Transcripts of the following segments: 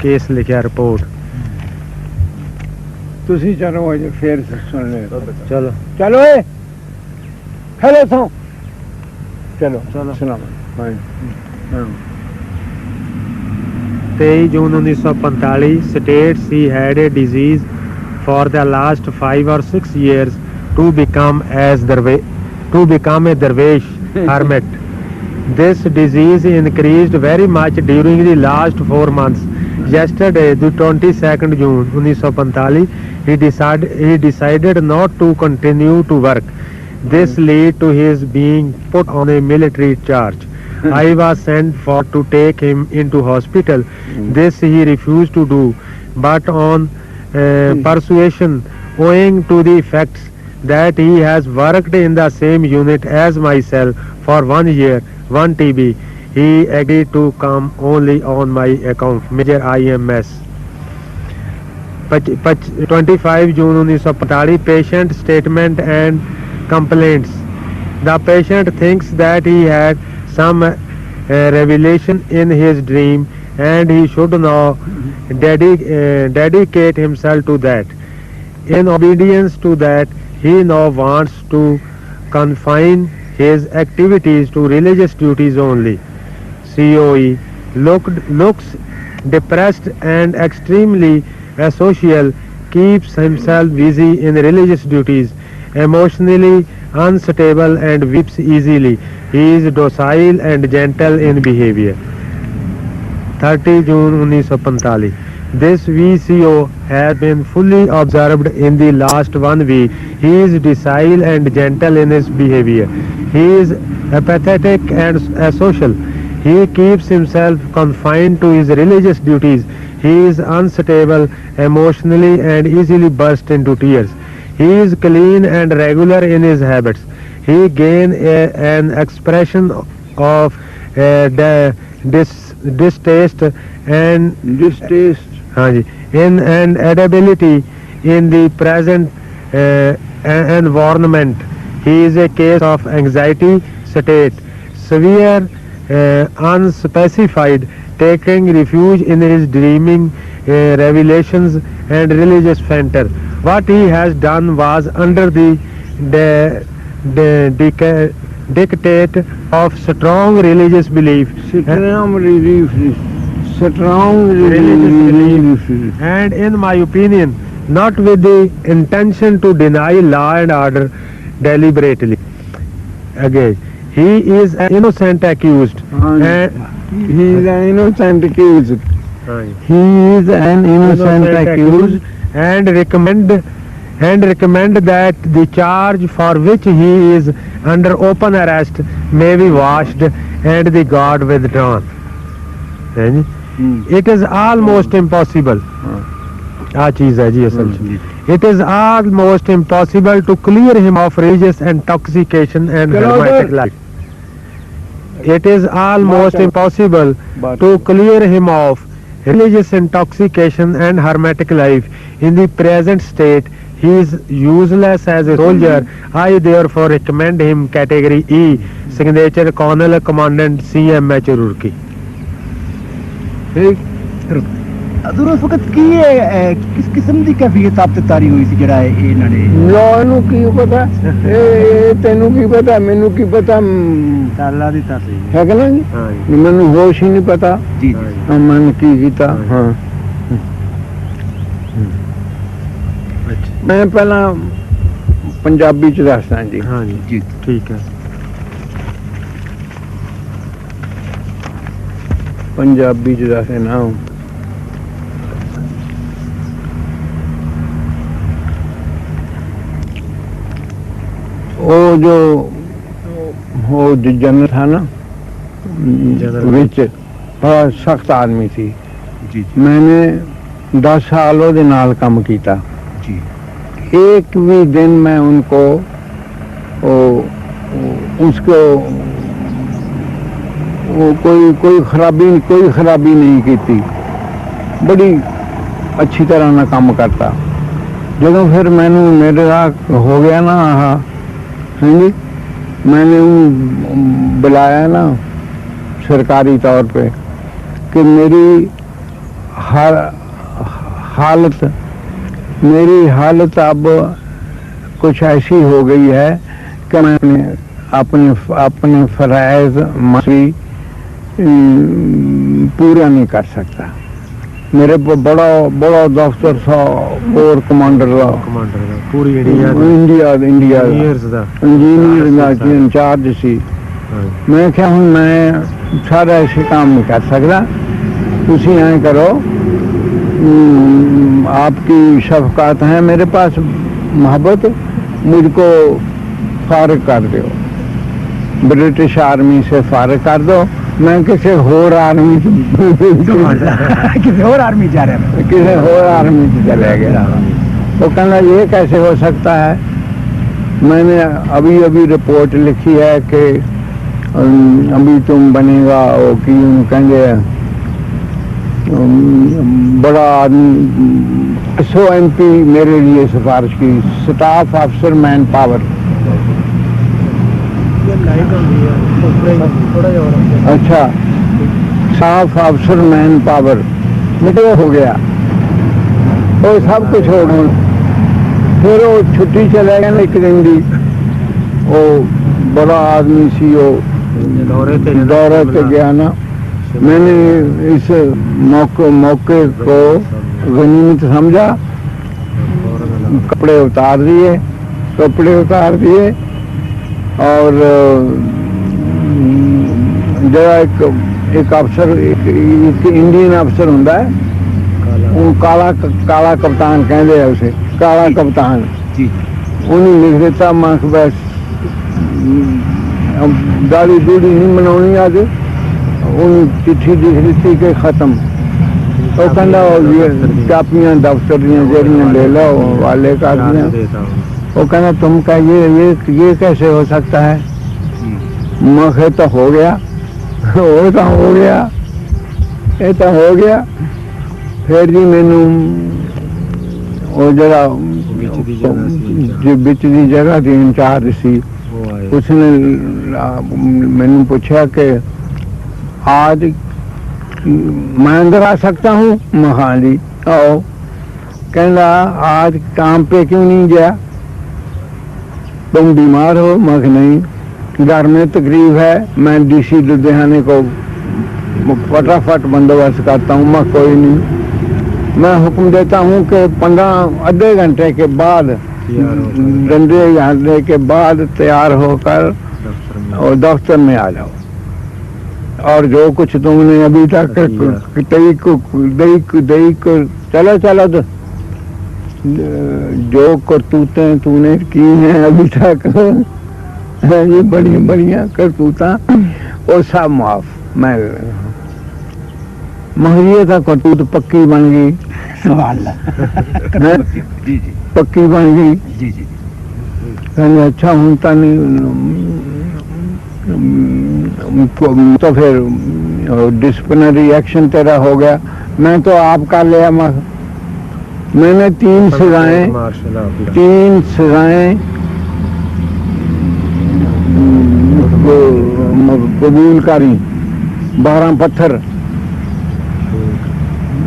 Case लिखा report. तुसी चलो अजे फिर सुन ले। चलो चलो ए हेलो तो चलो चलो सुना। 23 जून 1945 states he had a disease for the last 5 or 6 years to become a dervish hermit. This disease increased very much during the last 4 months. Yesterday, the 22nd June 1945, he decided not to continue to work. This led to his being put on a military charge. I was sent for to take him into hospital. This he refused to do, but on persuasion, owing to the facts that he has worked in the same unit as myself for 1 year, 1 TB, he agreed to come only on my account. Major IMS. 25 June 1945, patient statement and complaints. The patient thinks that he had some revelation in his dream and he should now dedicate himself to that. In obedience to that, he now wants to confine his activities to religious duties only. COE looks depressed and extremely asocial, keeps himself busy in religious duties, emotionally unstable and weeps easily. He is docile and gentle in behavior. 30 June 1945. This VCO has been fully observed in the last 1 week. He is docile and gentle in his behavior. He is apathetic and asocial. He keeps himself confined to his religious duties. He is unstable emotionally and easily bursts into tears. He is clean and regular in his habits. He gains an expression of distaste and inedibility in the present environment. He is a case of anxiety state, severe, unspecified, taking refuge in his dreaming, revelations and religious fantasy. What he has done was under the dictate of strong religious belief. And in my opinion, not with the intention to deny law and order deliberately. Again, he is an innocent accused. He is an innocent accused. He is an innocent accused and recommend that the charge for which he is under open arrest may be washed and the guard withdrawn. It is almost impossible. It is almost impossible to clear him of religious intoxication and hermetic life. It is almost impossible to clear him of religious intoxication and hermetic life. In the present state, he is useless as a soldier. I therefore recommend him category E, signature Colonel Commandant CMH Roorkee. Adoor उस वक्त की किस किस्म की कैफियत आप तारी हुई सी जड़ा इन्होंने लो की पता तेनू की पता मैनू की पता अल्लाह दी तासी है कि नहीं मैनू होश ही नहीं पता जी मन की कीता हाँ मैं पहला पंजाबी च दसदा जी हाँ जी ठीक है पंजाबी च दसना वो जो जनरल था ना विच बड़ा सख्त आदमी थी जी मैंने 10 साल ਉਹਦੇ ਨਾਲ ਕੰਮ ਕੀਤਾ जी एक भी दिन मैं उनको उसको कोई खराबी नहीं की थी बड़ी अच्छी तरह ना काम करता जो फिर मैंने मेरे हो गया ना हाँ जी मैंने बुलाया ना सरकारी तौर पे कि मेरी हालत मेरी हालत अब कुछ ऐसी हो गई है कि मैं अपने अपने फराइज मसी पूरा नहीं कर सकता। मेरे को बड़ा बड़ा दफ्तर था और कमांडर का पूरी इंडिया इंडिया ईयर्स दा इंजीनियर इंचार्ज सी। मैं क्या हूँ मैं सारा ऐसे काम नहीं कर सकता। तुसी ऐ करो, आपकी शफकात है मेरे पास, मोहब्बत, मुझको फारिग कर दो, ब्रिटिश आर्मी से फारिग कर दो। मैं किसी होर आर्मी किसी और आर्मी जा रहे हैं। किसी होर आर्मी से चले गया। तो कहना ये कैसे हो सकता है। मैंने अभी अभी रिपोर्ट लिखी है कि अभी तुम बनेगा वो कि कहेंगे बड़ा आदमी। SOMP मेरे लिए सिफारिश की, स्टाफ अफसर मैन पावर। अच्छा, स्टाफ अफसर मैन पावर मिटे हो गया, वो सब कुछ हो गया। फिर वो छुट्टी चले गए एक दिन की। वो बड़ा आदमी सी, वो दौरे पे गया ना। मैंने इस मौके को गनीमत समझा, कपड़े उतार दिए और जरा एक अफसर, एक इंडियन अफसर होता है, वो काला कप्तान कहते हैं उसे, काला कप्तान। उन्हें लिख देता मैं बस दाढ़ी दूढ़ी नहीं बनानी आज। उन चिट्ठी लिख दी कि खत्म। वो कहना कापियां दफ्तर जरिए ले लो, वाले कर दिया। वो कहना तुम क्या ये कैसे हो सकता है। मैं तो हो गया, वो तो हो गया, ये तो हो गया। फिर जी मैनू वो जरा बिच दी जगह की इंचार्ज सी, उसने मैनू पूछा कि आज मैं अंदर आ सकता हूँ। मैं हाँ जी आओ। कहना आज काम पे क्यों नहीं गया, तुम बीमार हो। मैं नहीं, घर में तकलीफ है, मैं DC लुधियाने को फटाफट बंदोबस्त करता हूँ। मैं कोई नहीं, मैं हुक्म देता हूँ कि 15 आधे घंटे के बाद, घंटे के बाद तैयार होकर और दफ्तर में आ जाओ। और जो कुछ तुमने अभी तक दई को चलो तो जो करतूतें तूने की हैं अभी तक, ये बड़ी बढ़िया करतूता, वो सब माफ। मैं महरिया का करतूत पक्की बन गई, पक्की बन गई। कहने अच्छा हूँ तो फिर डिसिप्लिनरी एक्शन तेरा हो गया। मैं तो आपका लिया। मैंने 3 सजाएं कबूल करी, 12 पत्थर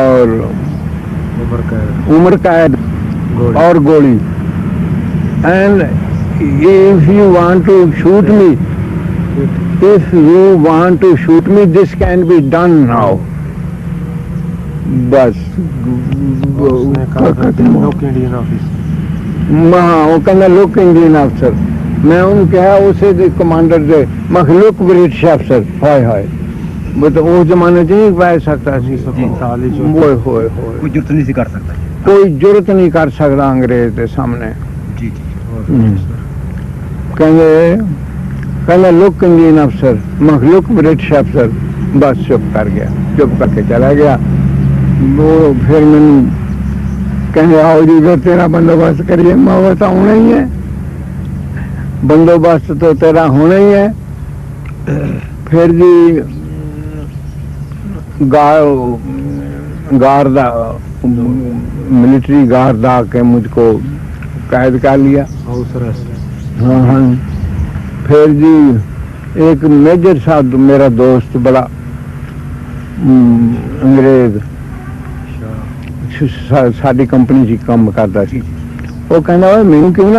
और उम्र कैद और गोली। And if you want to shoot me, if you want to shoot me, this can be done now. बस लुक इंडियन ऑफिस, हाँ वो कहना लुक इंडियन अफसर। मैं उन कहा उसे कमांडर दे मखलूक ब्रिटिश अफसर। हाय मतलब वो जमाने च नहीं पा सकता। कोई जुर्त नहीं कर सकता, कोई जुर्त नहीं कर सकता अंग्रेज के सामने। कहना लुक इंडियन अफसर, मखलूक ब्रिटिश अफसर। बस चुप कर गया, चुप करके चला गया। वो फिर मैंने कहेंगे आओ जी फिर तेरा बंदोबस्त करिए। मैं तो होना ही है, बंदोबस्त तो तेरा होना ही है। फिर जी गार्ड मिलिट्री गार्ड आके मुझको कैद कर लिया। हाँ। फिर जी एक मेजर साहब मेरा दोस्त बड़ा अंग्रेज, ਸਾਡੀ ਕੰਪਨੀ 'ਚ ਕੰਮ ਕਰਦਾ ਸੀ। ਜੀ ਉਹ ਕਹਿੰਦਾ ਓਏ ਮੈਨੂੰ ਕਿਉਂ ਨਾ